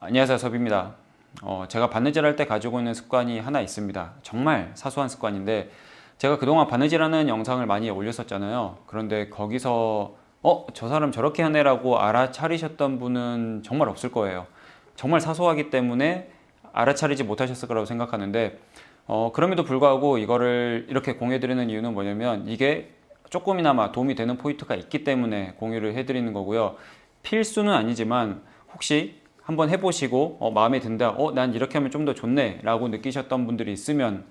안녕하세요, 섭입니다. 제가 바느질 할 때 가지고 있는 습관이 하나 있습니다. 정말 사소한 습관인데 제가 그동안 바느질하는 영상을 많이 올렸었잖아요. 그런데 거기서 저 사람 저렇게 하네라고 알아차리셨던 분은 정말 없을 거예요. 정말 사소하기 때문에 알아차리지 못하셨을 거라고 생각하는데 그럼에도 불구하고 이거를 이렇게 공유해드리는 이유는 뭐냐면 이게 조금이나마 도움이 되는 포인트가 있기 때문에 공유를 해드리는 거고요. 필수는 아니지만 혹시 한번 해보시고 마음에 든다, 난 이렇게 하면 좀 더 좋네 라고 느끼셨던 분들이 있으면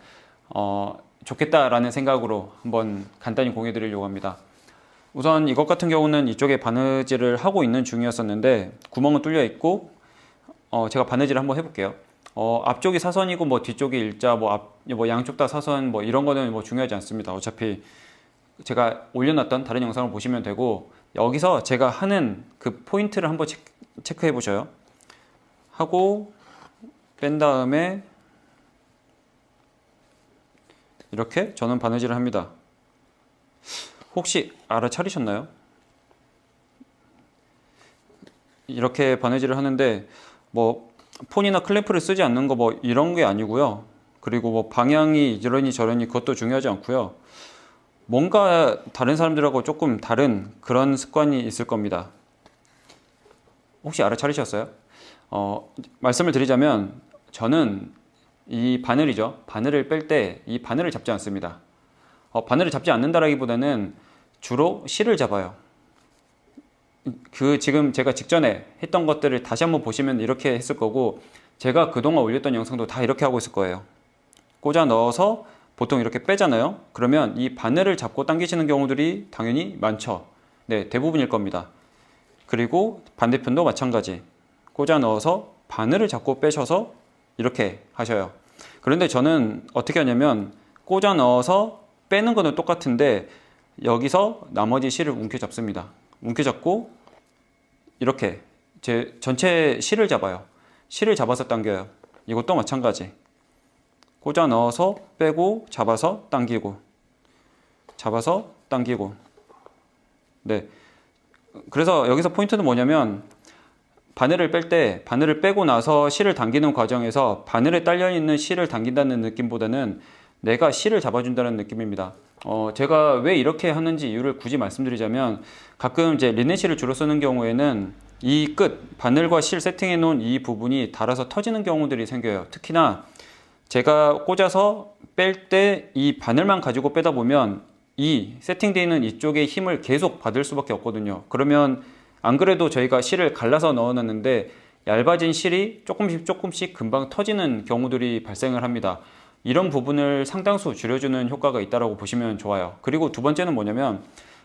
좋겠다라는 생각으로 한번 간단히 공유해 드리려고 합니다. 우선 이것 같은 경우는 이쪽에 바느질을 하고 있는 중이었었는데 구멍은 뚫려 있고 제가 바느질을 한번 해볼게요. 앞쪽이 사선이고 뭐 뒤쪽이 일자, 뭐 양쪽 다 사선, 뭐 이런 거는 뭐 중요하지 않습니다. 어차피 제가 올려놨던 다른 영상을 보시면 되고, 여기서 제가 하는 그 포인트를 한번 체크해 보셔요. 하고 뺀 다음에 이렇게 저는 바느질을 합니다. 혹시 알아차리셨나요? 이렇게 바느질을 하는데 뭐 폰이나 클램프를 쓰지 않는 거 뭐 이런 게 아니고요. 그리고 뭐 방향이 이러니 저러니 그것도 중요하지 않고요. 뭔가 다른 사람들하고 조금 다른 그런 습관이 있을 겁니다. 혹시 알아차리셨어요? 말씀을 드리자면 저는 이 바늘이죠. 바늘을 뺄 때 이 바늘을 잡지 않습니다. 바늘을 잡지 않는다라기보다는 주로 실을 잡아요. 지금 제가 직전에 했던 것들을 다시 한번 보시면 이렇게 했을 거고, 제가 그동안 올렸던 영상도 다 이렇게 하고 있을 거예요. 꽂아 넣어서 보통 이렇게 빼잖아요. 그러면 이 바늘을 잡고 당기시는 경우들이 당연히 많죠. 네, 대부분일 겁니다. 그리고 반대편도 마찬가지. 꽂아 넣어서 바늘을 잡고 빼셔서 이렇게 하셔요. 그런데 저는 어떻게 하냐면 꽂아 넣어서 빼는 거는 똑같은데 여기서 나머지 실을 움켜 잡습니다. 움켜 잡고 이렇게 제 전체 실을 잡아요. 실을 잡아서 당겨요. 이것도 마찬가지. 꽂아 넣어서 빼고 잡아서 당기고 잡아서 당기고. 네. 그래서 여기서 포인트는 뭐냐면 바늘을 뺄 때 바늘을 빼고 나서 실을 당기는 과정에서 바늘에 딸려있는 실을 당긴다는 느낌보다는 내가 실을 잡아준다는 느낌입니다. 제가 왜 이렇게 하는지 이유를 굳이 말씀드리자면, 가끔 이제 리넨실을 주로 쓰는 경우에는 이 끝, 바늘과 실 세팅해 놓은 이 부분이 닳아서 터지는 경우들이 생겨요. 특히나 제가 꽂아서 뺄 때 이 바늘만 가지고 빼다 보면 이 세팅되어 있는 이쪽에 힘을 계속 받을 수밖에 없거든요. 그러면 안 그래도 저희가 실을 갈라서 넣어놨는데 얇아진 실이 조금씩 금방 터지는 경우들이 발생을 합니다. 이런 부분을 상당수 줄여주는 효과가 있다고 보시면 좋아요. 그리고 두 번째는 뭐냐면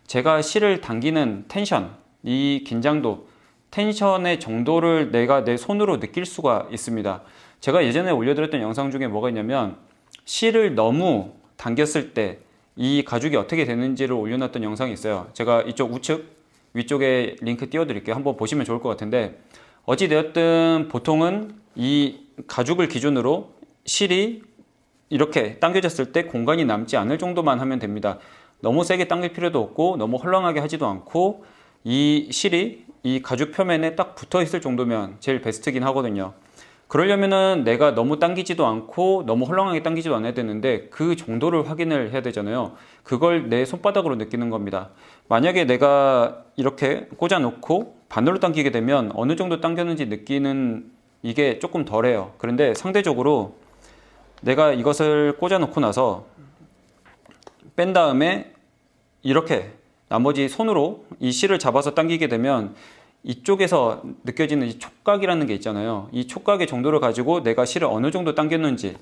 제가 실을 당기는 텐션, 이 긴장도, 텐션의 정도를 내가 내 손으로 느낄 수가 있습니다. 제가 예전에 올려드렸던 영상 중에 뭐가 있냐면 실을 너무 당겼을 때 이 가죽이 어떻게 되는지를 올려놨던 영상이 있어요. 제가 이쪽 우측 위쪽에 링크 띄워드릴게요. 한번 보시면 좋을 것 같은데, 어찌되었든 보통은 이 가죽을 기준으로 실이 이렇게 당겨졌을 때 공간이 남지 않을 정도만 하면 됩니다. 너무 세게 당길 필요도 없고 너무 헐렁하게 하지도 않고 이 실이 이 가죽 표면에 딱 붙어 있을 정도면 제일 베스트긴 하거든요. 그러려면은 내가 너무 당기지도 않고 너무 헐렁하게 당기지도 않아야 되는데 그 정도를 확인을 해야 되잖아요. 그걸 내 손바닥으로 느끼는 겁니다. 만약에 내가 이렇게 꽂아 놓고 바늘로 당기게 되면 어느 정도 당겼는지 느끼는 이게 조금 덜해요. 그런데 상대적으로 내가 이것을 꽂아 놓고 나서 뺀 다음에 이렇게 나머지 손으로 이 실을 잡아서 당기게 되면 이쪽에서 느껴지는 이 촉각이라는 게 있잖아요. 이 촉각의 정도를 가지고 내가 실을 어느 정도 당겼는지,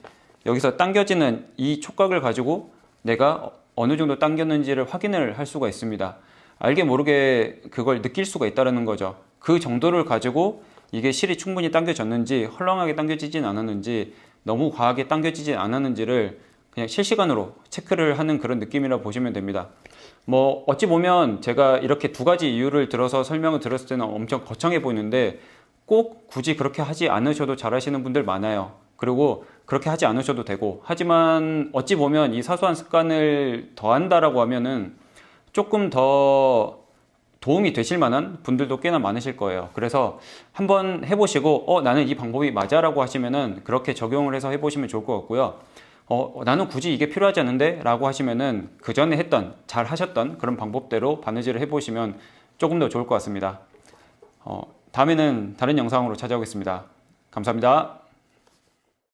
여기서 당겨지는 이 촉각을 가지고 내가 어느 정도 당겼는지를 확인을 할 수가 있습니다. 알게 모르게 그걸 느낄 수가 있다는 거죠. 그 정도를 가지고 이게 실이 충분히 당겨졌는지, 헐렁하게 당겨지진 않았는지, 너무 과하게 당겨지진 않았는지를 그냥 실시간으로 체크를 하는 그런 느낌이라 보시면 됩니다. 뭐 어찌 보면 제가 이렇게 두 가지 이유를 들어서 설명을 드렸을 때는 엄청 거창해 보이는데 꼭 굳이 그렇게 하지 않으셔도 잘하시는 분들 많아요. 그리고 그렇게 하지 않으셔도 되고, 하지만 어찌 보면 이 사소한 습관을 더한다라고 하면은 조금 더 도움이 되실 만한 분들도 꽤나 많으실 거예요. 그래서 한번 해보시고 나는 이 방법이 맞아 라고 하시면은 그렇게 적용을 해서 해보시면 좋을 것 같고요. 나는 굳이 이게 필요하지 않은데 라고 하시면은 그 전에 했던 잘 하셨던 그런 방법대로 바느질을 해보시면 조금 더 좋을 것 같습니다. 다음에는 다른 영상으로 찾아오겠습니다. 감사합니다.